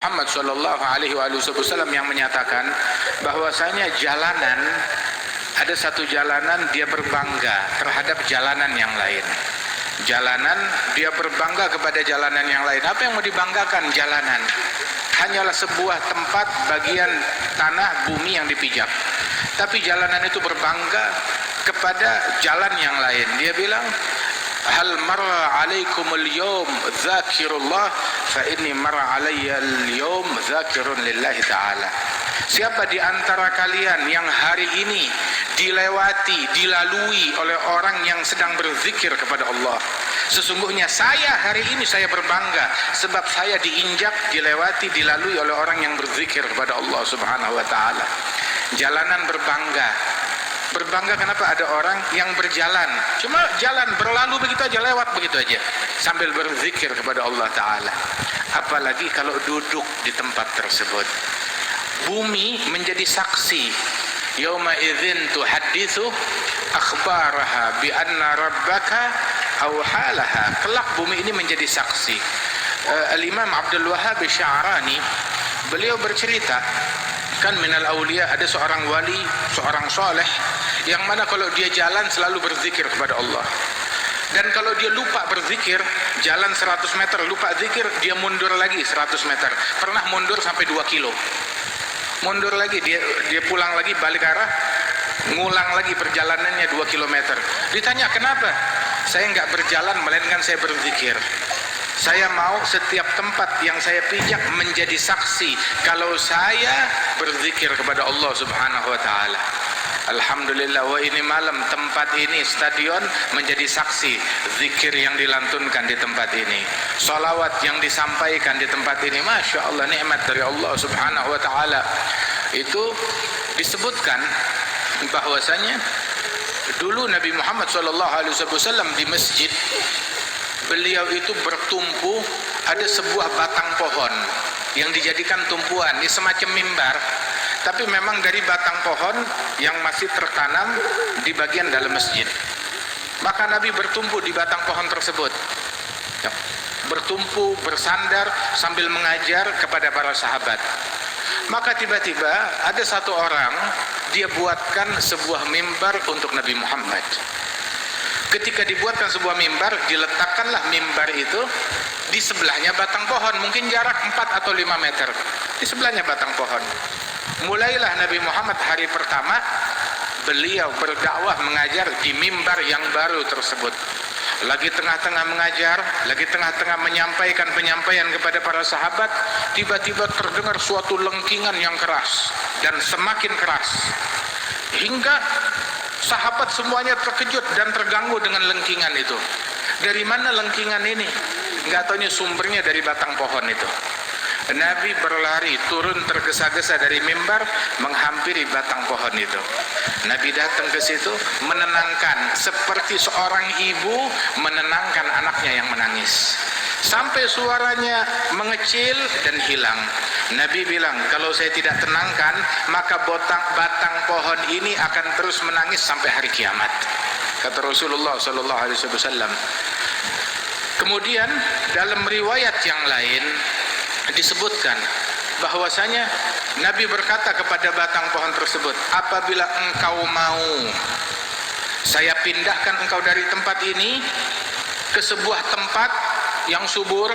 Muhammad Shallallahu Alaihi Wasallam yang menyatakan bahwasanya jalanan, ada satu jalanan dia berbangga terhadap jalanan yang lain. Jalanan dia berbangga kepada jalanan yang lain. Apa yang mau dibanggakan? Jalanan hanyalah sebuah tempat bagian tanah bumi yang dipijak. Tapi jalanan itu berbangga kepada jalan yang lain. Dia bilang, hal marra alaikumul yawm dzakirullah fa inni marra alayya al-yawm dzakirun lillahi ta'ala. Siapa di antara kalian yang hari ini dilalui oleh orang yang sedang berzikir kepada Allah, sesungguhnya saya hari ini saya berbangga sebab saya dilalui oleh orang yang berzikir kepada Allah Subhanahu wa taala. Jalanan berbangga kenapa? Ada orang yang berjalan, cuma jalan berlalu begitu aja, lewat begitu aja sambil berzikir kepada Allah Ta'ala. Apalagi kalau duduk di tempat tersebut, bumi menjadi saksi. Yauma idzin tuhadditsu akhbaraha bi anna rabbaka awhalaha. Kelak bumi ini menjadi saksi. Al-Imam Abdul Wahhab Sya'rani beliau bercerita, kan minal aulia, ada seorang wali, seorang soleh yang mana kalau dia jalan selalu berzikir kepada Allah. Dan kalau dia lupa berzikir, jalan 100 meter lupa zikir, dia mundur lagi 100 meter. Pernah mundur sampai 2 kilo. Mundur lagi, dia pulang lagi, balik arah, ngulang lagi perjalanannya 2 kilometer. Ditanya, kenapa? Saya enggak berjalan, melainkan saya berzikir. Saya mau setiap tempat yang saya pijak menjadi saksi kalau saya berzikir kepada Allah Subhanahu wa taala. Alhamdulillah, wa ini malam tempat ini, stadion, menjadi saksi zikir yang dilantunkan di tempat ini, salawat yang disampaikan di tempat ini. Masya Allah, nikmat dari Allah Subhanahu wa taala. Itu disebutkan bahwasanya dulu Nabi Muhammad SAW di masjid beliau itu bertumpu, ada sebuah batang pohon yang dijadikan tumpuan, ini semacam mimbar, tapi memang dari batang pohon yang masih tertanam di bagian dalam masjid. Maka Nabi bertumpu di batang pohon tersebut, bertumpu, bersandar sambil mengajar kepada para sahabat. Maka tiba-tiba ada satu orang, dia buatkan sebuah mimbar untuk Nabi Muhammad. Ketika dibuatkan sebuah mimbar, diletakkanlah mimbar itu di sebelahnya batang pohon, mungkin jarak 4 atau 5 meter. Di sebelahnya batang pohon. Mulailah Nabi Muhammad hari pertama beliau berdakwah mengajar di mimbar yang baru tersebut. Lagi tengah-tengah mengajar, lagi tengah-tengah menyampaikan penyampaian kepada para sahabat, tiba-tiba terdengar suatu lengkingan yang keras dan semakin keras. Hingga sahabat semuanya terkejut dan terganggu dengan lengkingan itu. Dari mana lengkingan ini? Nggak taunya sumbernya dari batang pohon itu. Nabi berlari turun tergesa-gesa dari mimbar menghampiri batang pohon itu. Nabi datang ke situ menenangkan, seperti seorang ibu menenangkan anaknya yang menangis, sampai suaranya mengecil dan hilang. Nabi bilang, kalau saya tidak tenangkan, maka batang pohon ini akan terus menangis sampai hari kiamat, kata Rasulullah SAW. Kemudian dalam riwayat yang lain disebutkan bahwasanya Nabi berkata kepada batang pohon tersebut, apabila engkau mau, saya pindahkan engkau dari tempat ini ke sebuah tempat yang subur,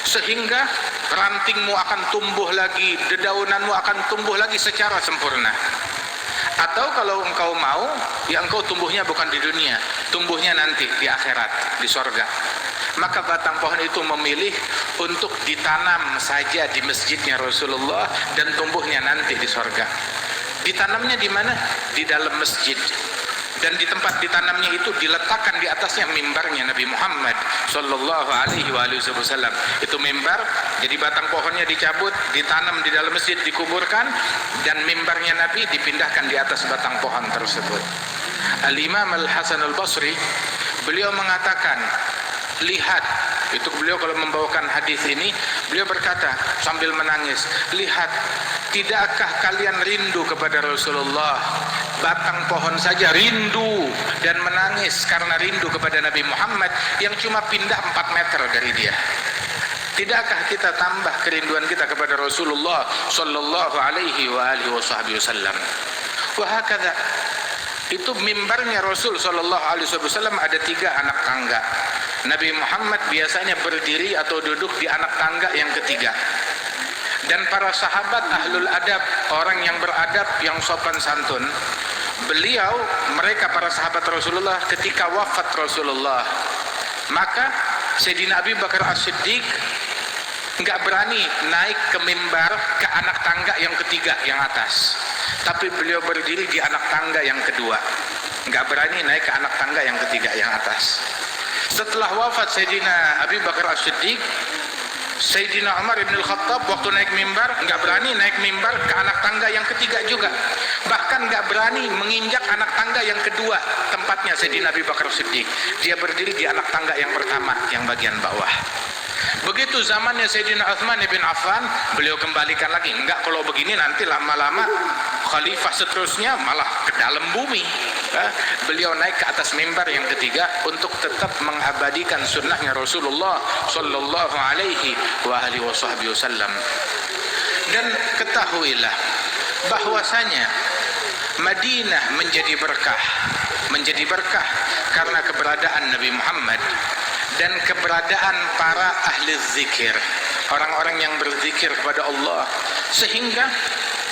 sehingga rantingmu akan tumbuh lagi, dedaunanmu akan tumbuh lagi secara sempurna. Atau kalau engkau mau, ya engkau tumbuhnya bukan di dunia, tumbuhnya nanti di akhirat, di sorga. Maka batang pohon itu memilih untuk ditanam saja di masjidnya Rasulullah dan tumbuhnya nanti di sorga. Ditanamnya di mana? Di dalam masjid. Dan di tempat ditanamnya itu diletakkan di atasnya mimbarnya Nabi Muhammad Sallallahu Alaihi Wasallam. Itu mimbar, jadi batang pohonnya dicabut, ditanam di dalam masjid, dikuburkan, dan mimbarnya Nabi dipindahkan di atas batang pohon tersebut. Al-Imam Al-Hasan Al-Basri beliau mengatakan, lihat, itu beliau kalau membawakan hadis ini, beliau berkata sambil menangis, lihat, tidakkah kalian rindu kepada Rasulullah? Batang pohon saja rindu dan menangis karena rindu kepada Nabi Muhammad yang cuma pindah 4 meter dari dia. Tidakkah kita tambah kerinduan kita kepada Rasulullah sallallahu alaihi wa alihi wasallam? Wa hakadha, itu mimbarnya Rasul sallallahu alaihi wasallam ada 3 anak tangga. Nabi Muhammad biasanya berdiri atau duduk di anak tangga yang ketiga. Dan para sahabat ahlul adab, orang yang beradab, yang sopan santun, mereka para sahabat Rasulullah ketika wafat Rasulullah, maka Sayyidina Abi Bakar As-Siddiq nggak berani naik ke mimbar ke anak tangga yang ketiga yang atas, tapi beliau berdiri di anak tangga yang kedua, nggak berani naik ke anak tangga yang ketiga yang atas. Setelah wafat Sayyidina Abi Bakar As-Siddiq, Sayyidina Umar ibn al-Khattab waktu naik mimbar nggak berani naik mimbar ke anak tangga yang ketiga juga, bahkan nggak berani menginjak anak tangga yang kedua tempatnya Sayyidina Abi Bakar As-Siddiq. Dia berdiri di anak tangga yang pertama yang bagian bawah. Begitu zamannya Sayyidina Utsman bin Affan, beliau kembalikan lagi. Enggak, kalau begini nanti lama-lama khalifah seterusnya malah ke dalam bumi. Beliau naik ke atas mimbar yang ketiga untuk tetap mengabadikan sunnahnya Rasulullah sallallahu alaihi wa alihi wasallam. Dan ketahuilah bahwasanya Madinah menjadi berkah karena keberadaan Nabi Muhammad dan keberadaan para ahli zikir, orang-orang yang berzikir kepada Allah, sehingga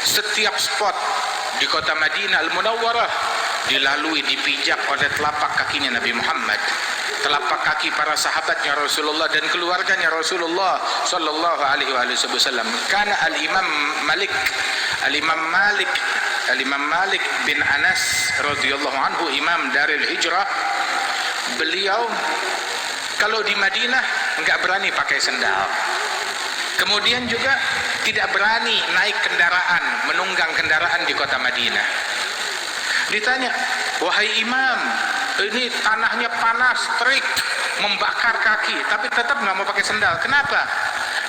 setiap spot di kota Madinah Al-Munawwarah dilalui, dipijak oleh telapak kakinya Nabi Muhammad, telapak kaki para sahabatnya Rasulullah dan keluarganya Rasulullah sallallahu alaihi wasallam. Karena Al-Imam Malik bin Anas radhiyallahu anhu, imam Darul Hijrah, beliau kalau di Madinah enggak berani pakai sendal. Kemudian juga tidak berani naik kendaraan, menunggang kendaraan di kota Madinah. Ditanya, wahai imam, ini tanahnya panas, terik, membakar kaki, tapi tetap nggak mau pakai sendal. Kenapa?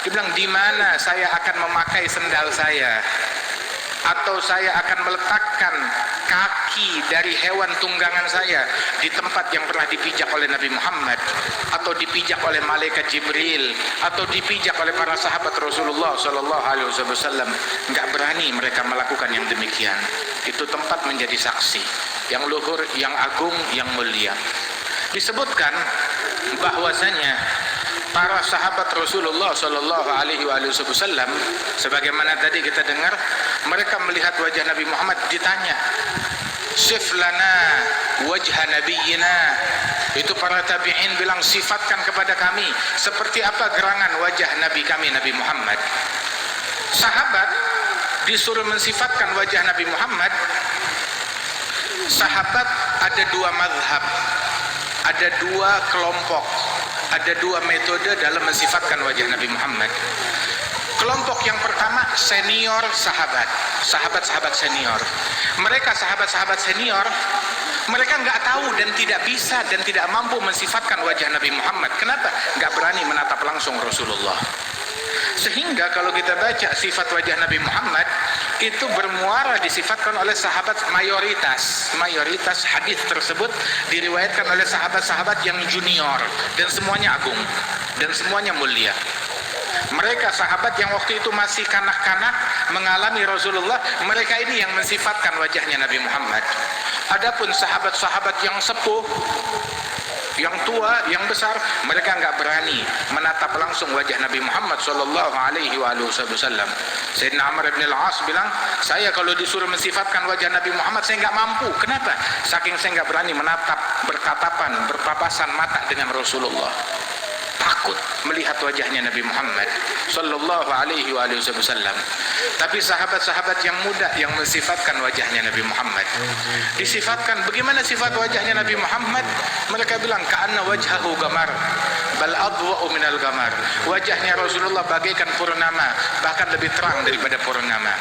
Dia bilang, di mana saya akan memakai sendal saya? Atau saya akan meletakkan kaki dari hewan tunggangan saya di tempat yang pernah dipijak oleh Nabi Muhammad, atau dipijak oleh malaikat Jibril, atau dipijak oleh para sahabat Rasulullah sallallahu alaihi wasallam. Enggak berani mereka melakukan yang demikian. Itu tempat menjadi saksi yang luhur, yang agung, yang mulia. Disebutkan bahwasanya para sahabat Rasulullah sallallahu alaihi wasallam, sebagaimana tadi kita dengar, mereka melihat wajah Nabi Muhammad, ditanya, "Sif lana wajha nabiyyina." Itu para tabi'in bilang, sifatkan kepada kami seperti apa gerangan wajah Nabi kami, Nabi Muhammad. Sahabat disuruh mensifatkan wajah Nabi Muhammad. Sahabat ada 2 mazhab, ada 2 kelompok, ada 2 metode dalam mensifatkan wajah Nabi Muhammad. Kelompok yang pertama, senior sahabat-sahabat senior. Mereka sahabat-sahabat senior, mereka nggak tahu dan tidak bisa dan tidak mampu mensifatkan wajah Nabi Muhammad. Kenapa? Nggak berani menatap langsung Rasulullah. Sehingga kalau kita baca sifat wajah Nabi Muhammad, itu bermuara disifatkan oleh sahabat mayoritas hadis tersebut diriwayatkan oleh sahabat-sahabat yang junior, dan semuanya agung dan semuanya mulia. Mereka sahabat yang waktu itu masih kanak-kanak mengalami Rasulullah, mereka ini yang mensifatkan wajahnya Nabi Muhammad. Adapun sahabat-sahabat yang sepuh, yang tua, yang besar, mereka enggak berani menatap langsung wajah Nabi Muhammad sallallahu alaihi wasallam. Sayyidina Amr bin al-As bilang, saya kalau disuruh mensifatkan wajah Nabi Muhammad, saya enggak mampu. Kenapa? Saking saya enggak berani menatap, berpapasan mata dengan Rasulullah. Takut melihat wajahnya Nabi Muhammad sallallahu alaihi wasallam. Tapi sahabat-sahabat yang muda yang mensifatkan wajahnya Nabi Muhammad, disifatkan bagaimana sifat wajahnya Nabi Muhammad, mereka bilang ka'anna wajhahu gamar bal adwa'u minal gamar. Wajahnya Rasulullah bagaikan purnama, bahkan lebih terang daripada purnama.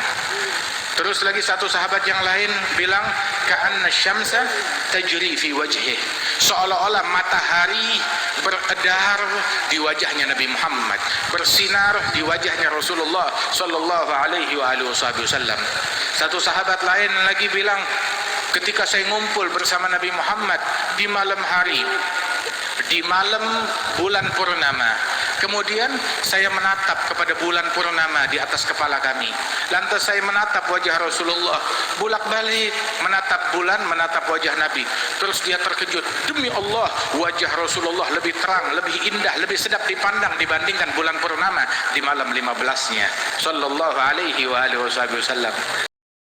Terus lagi satu sahabat yang lain bilang ka'anna syamsa tajri fi wajhihi, seolah-olah matahari beredar di wajahnya Nabi Muhammad, bersinar di wajahnya Rasulullah sallallahu alaihi wasallam. Satu sahabat lain lagi bilang, ketika saya ngumpul bersama Nabi Muhammad di malam hari, di malam bulan purnama, Kemudian saya menatap kepada bulan purnama di atas kepala kami. Lantas saya menatap wajah Rasulullah, bolak-balik menatap bulan, menatap wajah Nabi. Terus dia terkejut, demi Allah, wajah Rasulullah lebih terang, lebih indah, lebih sedap dipandang dibandingkan bulan purnama di malam 15-nya. Sallallahu alaihi wa alihi wasallam.